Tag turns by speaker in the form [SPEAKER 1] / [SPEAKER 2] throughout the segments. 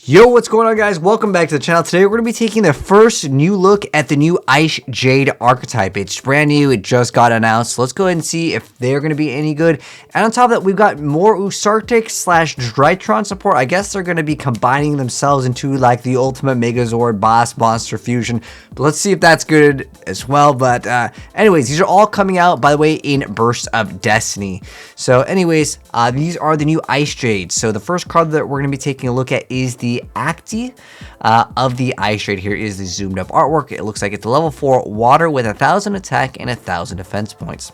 [SPEAKER 1] Yo, what's going on, guys? Welcome back to the channel. Today we're going to be taking the first new look at the new IceJade archetype. It's brand new. It just got announced. So let's go ahead and see if they're going to be any good. And on top of that, we've got more Usarctic slash Drytron support. I guess they're going to be combining themselves into like the ultimate Megazord boss monster fusion. But let's see if that's good as well. But anyways, these are all coming out, by the way, in bursts of destiny. So anyways, these are the new IceJades. So the first card that we're going to be taking a look at is the Acti of the IceJade. Here is the zoomed up artwork. It looks like it's a level 4 water with 1,000 attack and 1,000 defense points.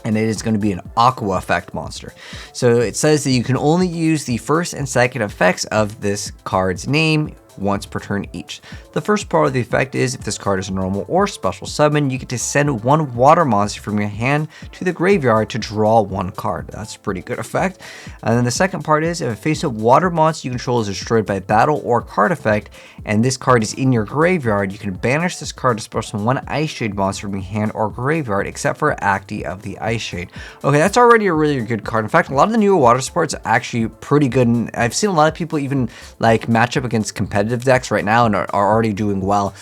[SPEAKER 1] And it is going to be an aqua effect monster. So it says that you can only use the first and second effects of this card's name once per turn each. The first part of the effect is if this card is a normal or special summon, you get to send one water monster from your hand to the graveyard to draw one card. That's a pretty good effect. And then the second part is if a face-up water monster you control is destroyed by battle or card effect, and this card is in your graveyard, you can banish this card to special summon one IceJade monster from your hand or graveyard, except for Acti of the IceJade. Okay, that's already a really good card. In fact, a lot of the newer water supports are actually pretty good, and I've seen a lot of people even like match up against competitive decks right now and are already doing well.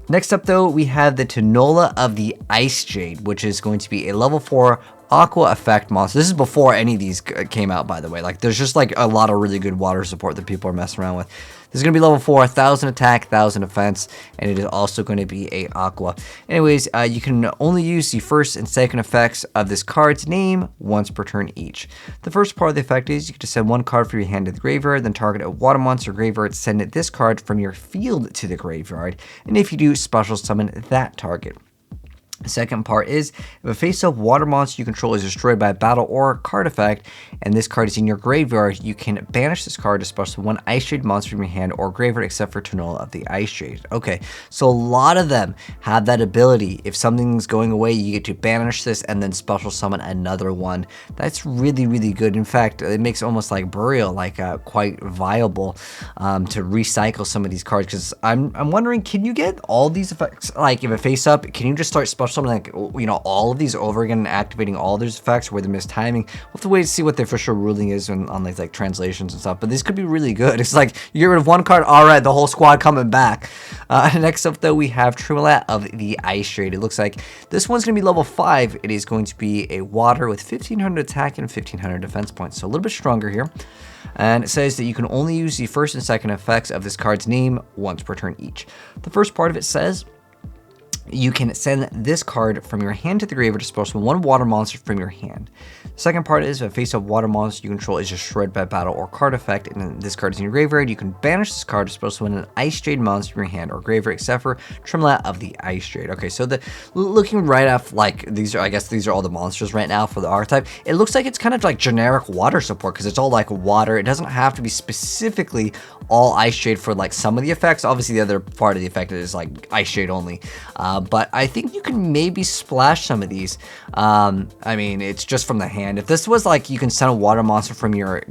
[SPEAKER 1] Next up though, we have the Tanola of the IceJade, which is going to be a level 4 aqua effect monster. This is before any of these came out, by the way. Like, there's just like a lot of really good water support that people are messing around with. This is going to be level 4, 1,000 attack, 1,000 defense, and it is also going to be a aqua. Anyways, you can only use the first and second effects of this card's name once per turn each. The first part of the effect is you get to send one card from your hand to the graveyard, then target a water monster graveyard, send this card from your field to the graveyard, and if you do, special summon that target. The second part is if a face-up water monster you control is destroyed by a battle or card effect, and this card is in your graveyard, you can banish this card to special one IceJade monster from your hand or graveyard, except for Tanola of the IceJade. Okay, so a lot of them have that ability. If something's going away, you get to banish this and then special summon another one. That's really, really good. In fact, it makes almost like Burial like quite viable to recycle some of these cards. Because I'm wondering, can you get all these effects? Like if a face-up, can you just start special something like, you know, all of these over again and activating all these effects where the missed timing? We'll have to wait to see what the official ruling is on these like translations and stuff, but these could be really good. It's like you get rid of one card, all right, the whole squad coming back. Next up though, we have Trimolat of the IceJade. It looks like this one's gonna be level 5. It is going to be a water with 1,500 attack and 1,500 defense points, so a little bit stronger here. And it says that you can only use the first and second effects of this card's name once per turn each. The first part of it says you can send this card from your hand to the graveyard to special one water monster from your hand. The second part is if a face-up water monster you control is destroyed by battle or card effect, and this card is in your graveyard, you can banish this card to special summon an IceJade monster from your hand or graveyard, except for Trimolat of the IceJade. Okay, so looking right off, like these are, I guess these are all the monsters right now for the archetype. It looks like it's kind of like generic water support because it's all like water. It doesn't have to be specifically all IceJade for like some of the effects. Obviously, the other part of the effect is like IceJade only. But I think you can maybe splash some of these. I mean, it's just from the hand. If this was like you can send a water monster from your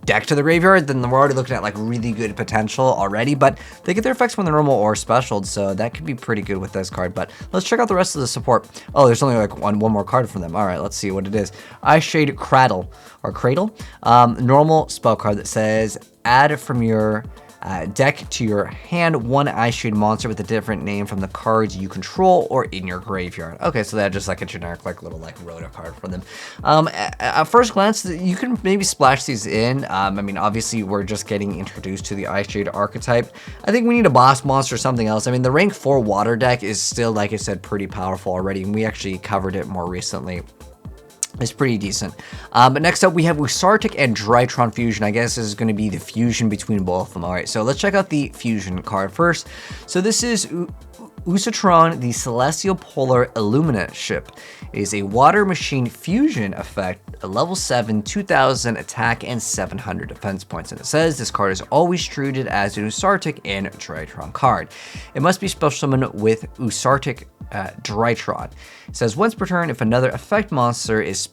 [SPEAKER 1] deck to the graveyard, then we're already looking at like really good potential already. But they get their effects when they're normal or special, so that could be pretty good with this card. But let's check out the rest of the support. Oh, there's only like one more card from them. All right, let's see what it is. IceJade Cradle or Cradle, normal spell card that says add from your deck to your hand one IceJade monster with a different name from the cards you control or in your graveyard. Okay, so that's just like a generic like little like Rhoda card for them. At first glance, you can maybe splash these in. I mean, obviously we're just getting introduced to the IceJade archetype. I think we need a boss monster or something else. I mean, the rank 4 water deck is still, like I said, pretty powerful already, and we actually covered it more recently. It's pretty decent. But next up, we have Usarctic and Drytron Fusion. I guess this is going to be the fusion between both of them. All right, so let's check out the fusion card first. So this is Usarctic, the Celestial Polar Illuminate ship. It is a water machine fusion effect, a level 7, 2,000 attack, and 700 defense points. And it says this card is always treated as an Usarctic and Drytron card. It must be special summoned with Usarctic Drytron. It says once per turn, if another effect monster is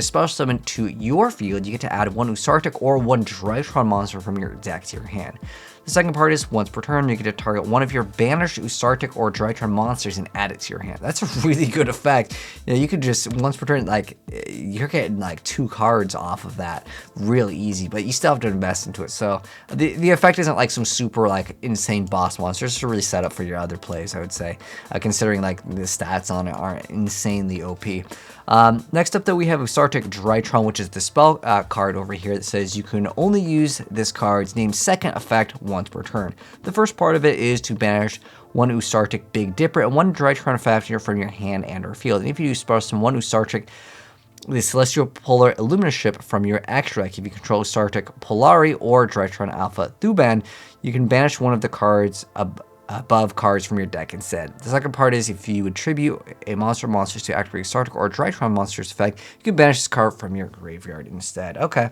[SPEAKER 1] special summoned to your field, you get to add one Usarctic or one Drytron monster from your deck to your hand. The second part is once per turn, you get to target one of your banished Usarctic or Drytron monsters and add it to your hand. That's a really good effect. You know, you could just, once per turn, like, you're getting like 2 cards off of that really easy, but you still have to invest into it. So the effect isn't like some super like insane boss monster. It's just really set up for your other plays, I would say, considering like the stats on it aren't insanely OP. Next up though, we have Usarctic Drytron, which is the spell card over here that says you can only use this card's named second effect once per turn. The first part of it is to banish 1 Usarctic Big Dipper and 1 Drytron effect from your hand and or field. And if you spell some 1 Usarctic the Celestial Polar Illuminative from your extra deck, if you control Usarctic Polari or Drytron Alpha Thuban, you can banish one of the cards above cards from your deck instead. The second part is if you attribute a monsters to activate Usarctic or Drytron monsters effect, you can banish this card from your graveyard instead. Okay.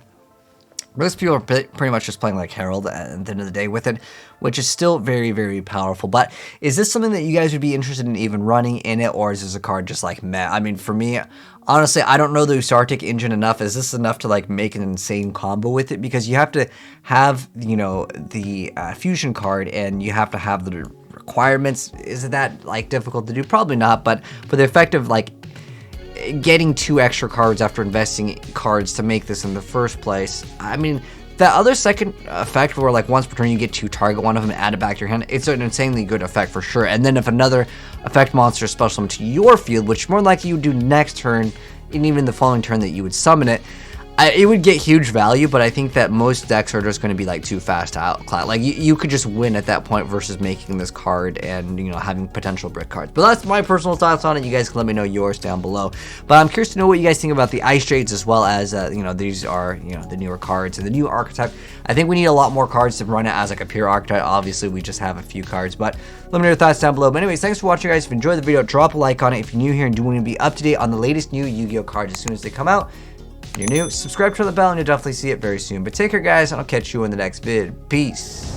[SPEAKER 1] Most people are pretty much just playing like Herald at the end of the day with it, which is still very, very powerful. But is this something that you guys would be interested in even running in it, or is this a card just like meh? I mean, for me, honestly, I don't know the Usarctic engine enough. Is this enough to like make an insane combo with it? Because you have to have, you know, the fusion card, and you have to have the requirements. Is it that like difficult to do? Probably not. But for the effect of like getting 2 extra cards after investing cards to make this in the first place, I mean, that other second effect where like once per turn you get to target one of them and add it back to your hand, it's an insanely good effect for sure. And then if another effect monster is special summon to your field, which more likely you would do next turn, and even the following turn that you would summon it, it would get huge value. But I think that most decks are just going to be like too fast to outclass. Like you could just win at that point versus making this card and, you know, having potential brick cards. But that's my personal thoughts on it. You guys can let me know yours down below. But I'm curious to know what you guys think about the IceJades, as well as you know, these are, you know, the newer cards and the new archetype. I think we need a lot more cards to run it as like a pure archetype. Obviously we just have a few cards, but let me know your thoughts down below. But anyways, thanks for watching, guys. If you enjoyed the video, drop a like on it. If you're new here and do want to be up to date on the latest new Yu-Gi-Oh cards as soon as they come out, if you're new, subscribe to the bell and you'll definitely see it very soon. But take care, guys, and I'll catch you in the next vid. Peace.